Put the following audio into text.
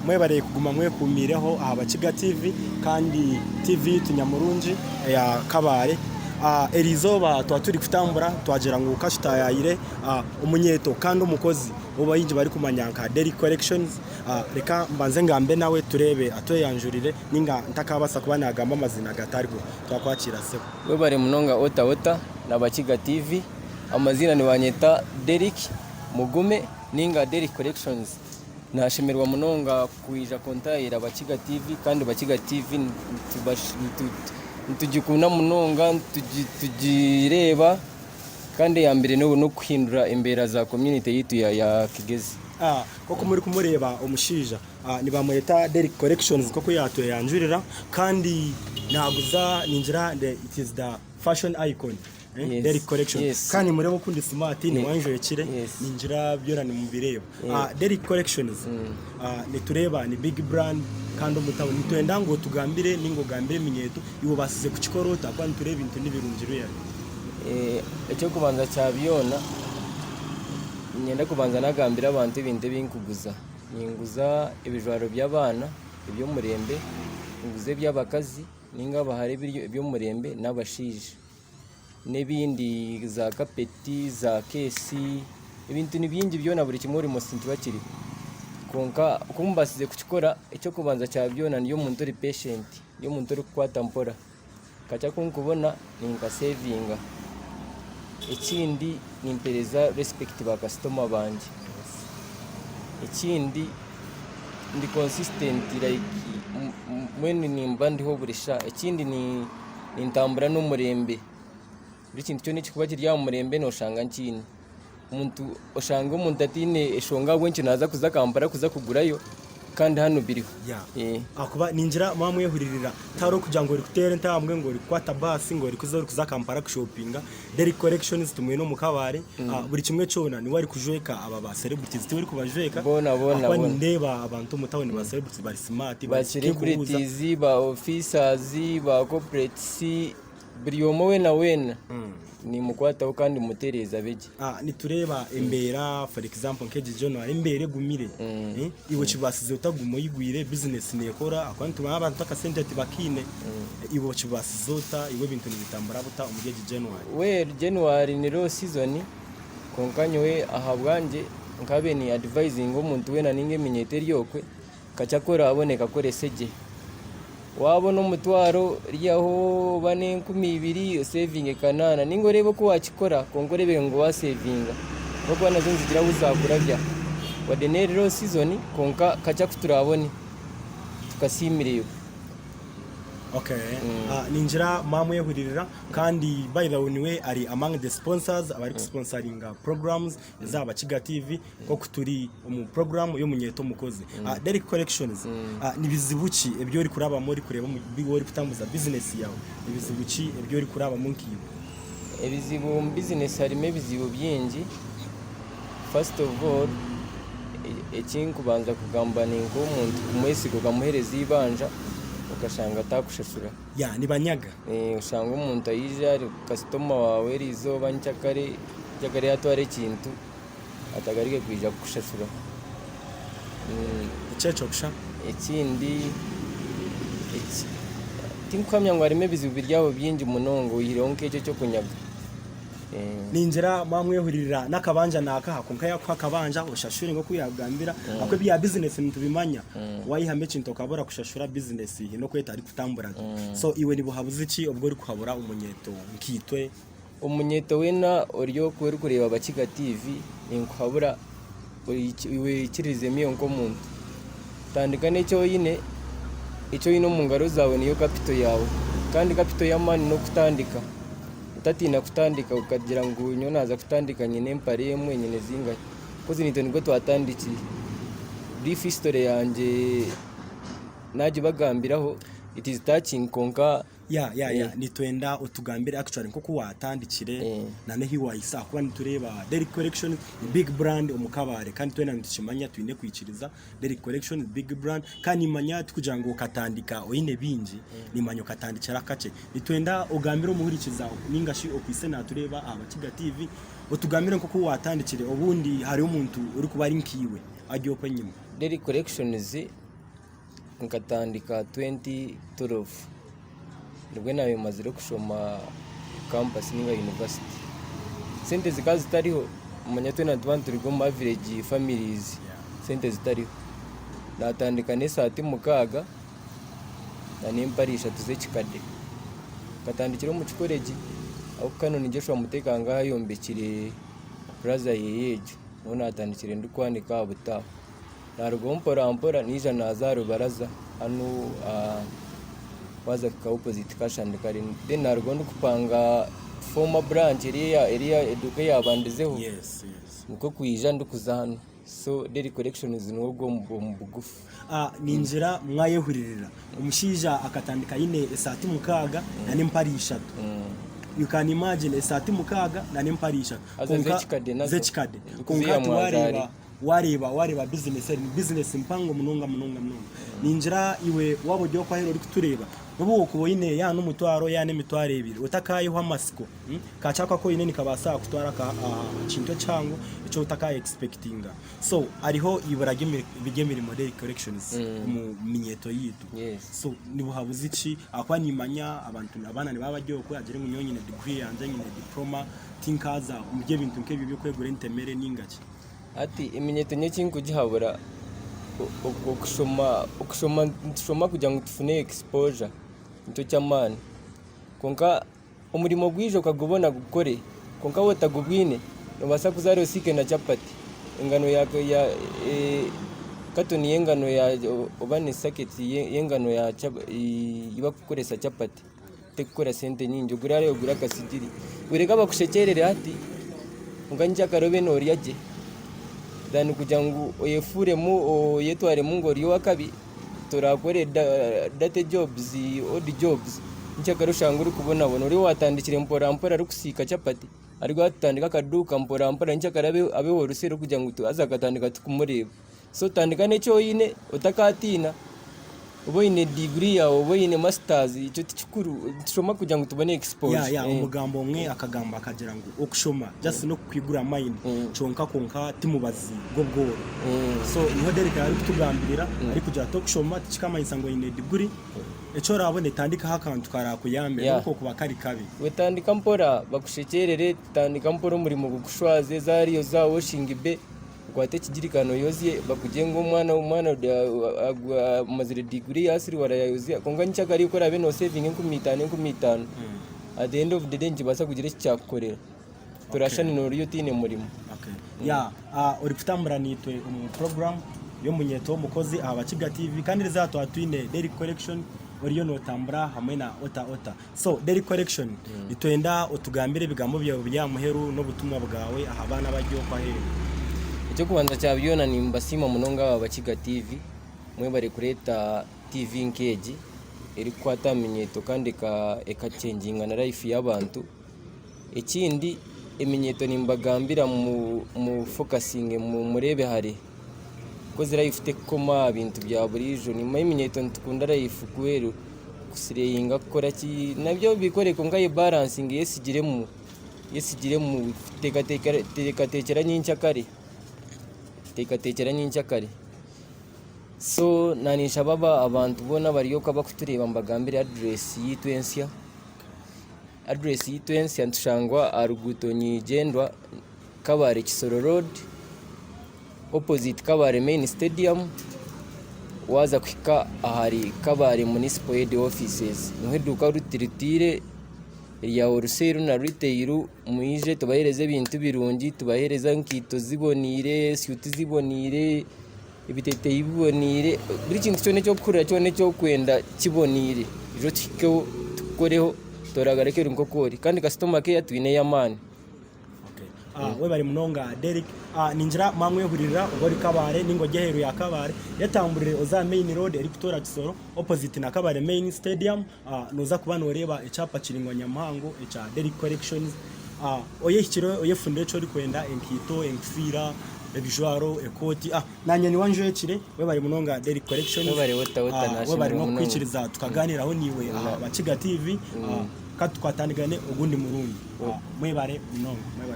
mwebareye kuguma mwekumireho aha Bakiga TV kandi TV tunyamurunji ya Kabare erizoba twa turi kutambura twagera ngo kashitayire Omunyeto kandi umukozi ubayinje bari kumanyanka Derrick collections reka mbanze ngambe nawe turebe atoyanjurire ninga ntakabasa kubana agamba amazina gatariko twakwakira se we bare munonga ota na Bakiga TV amazina ni banyeta Derrick Mugume ninga Derrick collections nashimirwa munonga kuija kontayira Bakiga TV kandi Bakiga TV tujikuna munonga tujireba kandi ya mbere no kwindura imbera za community yitu ya Kigezi koko muri kumureba umushija ni bamweta Derrick collections koko yatuye yanjurira kandi naguza ninjira it is the fashion icon Derrick collections kandi murebo kundi smart ni wanjoye kire ninjira byora ni mubireba Derrick collections ni tureba ni big brand kandi umutawo nitwenda ngo tugambire ningo gambire minyeto ibo basize ku kikorota kandi tureba ibintu nibirunjiro ya icyo kubanza cyabyona nyenda kubanza nagambira abantu ibintu binkuguza ninguza ibijwaro by'abana ibyo murembe nguze by'abakazi ninga bahare ibyo murembe n'abashije nebindi za kapeti za kesi ibintu nibingi byo na buri kimwe mu sinti bakiri konka kumbasize kukikora icyo kubanza cyabyona niyo muntu uri patient niyo muntu uri kwatampora kacha kunkubona ninga savinga ikindi nimpereza respect ba customer banje ikindi ndi consistent like mwene nimba ndiho burisha ikindi ni intambura n'umurembe bikintu cyo nikikuba kirya umurembe no shanga nkini umuntu oshanga umuntu atine eshonga wenki naza kuza kampara kuza kugurayo kandi hano biriho akuba ninjira mamwe huririra taro kugira ngo rikutere ntambwe ngo rikwata basi ngo rikuza kuza kampara ku shoppinga Derrick collections tumwe no mukabare buri kimwe cyona ni wari kujweka aba ba celebrities turi kubajweka bona ndeba abantu mutawoni ba celebrities bari smart ba celebrities ba officers ba corporates buri yomo wena ni mukwataho kandi mutereza beje nitureba embera for example nkeje John imbere gumire ibo kibasize utagumo yigwire business nekora akwantu tuma abantu takasente tibakine ibo kibasize uta ibo bintu nibitambara buta umugeje January ni low season konkanyo we ahabwanje nkabe ni advising umuntu wena ninge minyeteri yokwe kachakora aboneka koreseje wabona umutwaro ryaho bane 12 saving kanana ningo rebo ko wakikora kongorebe ngo wa savinga bako nazo nzigira buzakura bya wadenero season konka kacha kuturabone tukasimire ninjira mamwe huririra kandi by the way ari among the sponsors abari sponsoring programs za Bakiga TV ko kuturi mu program yo Munyeto mukozi Derrick collections nibizibuki ebyo uri kuraba muri kureba mu bigori kutambuza business yawe nibizibuki ebyo uri kuraba mu nkiyo ebizibu business harimo bizibu byingi first of all kubanza kugambana ngo umuntu kumwesi kugamuhereza ibanja ukashanga atakushashura ni banyaga ushanga umuntu ayija customer wawe rizoba ncyakare yatware kintu atagarike kwija kushashura icyeco kusha ikindi tinkwamya ngo arime bizibu byabo byingi munongo yironke cyo kunyaga ninjira mamwe huririra nakabanja naka konka yakwa kabanja ushashuri ngo kuyagambira akwe bya business ntubimanya wayihame kintu kabora kushashura business no kweta ari kutambura so iwe ni buhabuze iki ubwo uri kuhabura umunyeto nkitwe umunyeto wena oryo kweri kureba Bakiga TV inkuhabura iwe kirize miyo nko muntu tandika necyo yine icyo yino mu ngaro zawe niyo capital yawe kandi capital ya mani no kutandika utatina kutandika ukagira ngo nyonaza kutandika nyine mpare yemwe nyine zinga kozi nito nibwo twatandikiye brief history yanje naje bagambiraho it is touching konka nitwenda utugambire actually nko kuwatandikire nane hiwayisa kuba nitureba Derrick collection big brand umukabare kandi twenda ntikimanya twine kwikiriza Derrick collection big brand kandi manya tukugira ngo katandika oyine bingi nimanyo katandikira kace nitwenda ugambire umuhurikiza ningashi opise natureba Bakiga TV utugambire nko kuwatandikire ubundi hari umuntu uri kuba ari nkiwe agiye ko nyuma Derrick collections Nkatandika 2012 nibwo nawe mazire kushoma campus ninga university sente zikazi zitariho Omunyeto na abantu turi mu village families sente zitariho natandika Nane'Saati mukaga na nimparisha tuze kikade katandikira mu college aho kano nije shwa mutekanga yombekire brother yeyejo none atandikire ndi kwanika buta narwo mpora nija nazaro baraza hano waza ka opposite kashandikari then narwo ndikupanga former branch area eduke yabandizeho yes nuko kuyija ndikuza hano so Derrick collections n'ubwo mu bugufu ninjira mwayehuririra umushija akatandika ine Nane'Saati mukaga na nimparisha you can imagine Nane'Saati mukaga na nimparisha zechikade konka wareba business mpango munonga ninjira iwe wabo jyo kwa hero kutureba ubu kuboyine ya n'umutwaro ya n'imitwaro ebiri utakayeho amasiko kachaka ko ine nikabasa kutwara ka chinto changu ico utakaye expectinga so ariho iburage bigemira model collections mu minyeto yitu so nibuhabuze iki akwanimanya abantu abana nibabajyo ko agire munyonyine degree yanje nyine diploma tinkaza umuje bintu nkebi byo kwegura intemere ningaki ati iminyeto nyeki kugihabura okushoma kugira ngo tufune exposure nicyo cyamani konka umurimo gwijo kagubona gukore konka wotagubwine nobasa kuzaro sike na chapati ingano ya katoni yengano ya obane saketi yengano ya iba kukoresa chapati tekora sente nyinjo gurare ogura kasidiri ureka bakushekerere ati unganja karobe no riyaje dan kujangu oyefure mu oyetware mu ngori wakabi turakore date jobs odd jobs nchakaro shanguri kubona bono uri watandikire mpora ari kusika chapati ari gwatandika kaduka mpora nchakarabe abeho rusero kujangu tu azakatandika tukumureba so tandika necho yine utakatina uboyine degree ya uboyine masters ico tikuru shoma kujangu tubone exposure umugambo umwe akagamba akagira ngo okushoma just no kwigura mind chonka konka timubazi gobgoro so niho Derrick ari kutugambirira ari kuja tokushoma tikama insango ine degree eco rabone tandika hakantu karakuyambe uko kuba kari kabi wetandika mpora bakushekerere tandika mpora muri mu gushwaze zariyo za washing be kwate kigirikano yozie bakujenga umwana mazire degree asiri warayozia konga nchakari ukora beno saving 15 at the end of the day njibasa kugira cyakorera turashani no riyo tine murimo uri kutambura nitwe mu program yo Munyeto mukozi Bakiga TV kandi rizato atwine Derrick collection oriyo notambura hamwe na ota so Derrick collection itwenda utugambire bigambo bya muheru no butumwa bwawe abana bajyo kwa heru icyo kubanza cyabyona ni mbasima munonga Bakiga TV mwe bari kureta TV nkeji iri kwata Munyeto kandi eka-changinga na life y'abantu ikindi Munyeto nimbagambira mu focusing mu murebe hari ko zira ifite koma ibintu bya burijo ni Munyeto ntukunda life kwero kusireyinga gukora ki nabyo bikore ko ngaye balancing yesigire mu tekatekera nyinchakare so nanisha baba abantu bona bariyo kaba kutureba mbagambire address yitwensia ntushangwa aruguto nyigendwa Kabare Kisoro Road opposite Kabare main stadium waza kwika ahari Kabare municipal head offices nheduka rutiritire ya oruseru na ruteiru muije tubahereze bintu birungi tubahereza nkito zibonire syuti zibonire ibitete ibonire buri kintu cyone cyo kurira cyone cyo kwenda kibonire ijo tikyo tukoreho toragareke runkokori kandi customer care twine yamani we bari munonga Derrick ninjira mamwe hurira ubori Kabare ningo geheru ya Kabare yatamburire oza main road eri kutora Kisoro opposite na Kabare main stadium noza kubana ureba ecapa kiringwa nyamhango echa Derrick collections oyehikiro oyefundire cyo rikwenda enkito enkfira ebijwaro ekoti nanye ni wanje kire we bari munonga Derrick collections we bari wota nashimwe we bari no kwikiriza tukaganiraho niwe Bakiga TV katukwatandikane ugundi murundi mwe bare munonga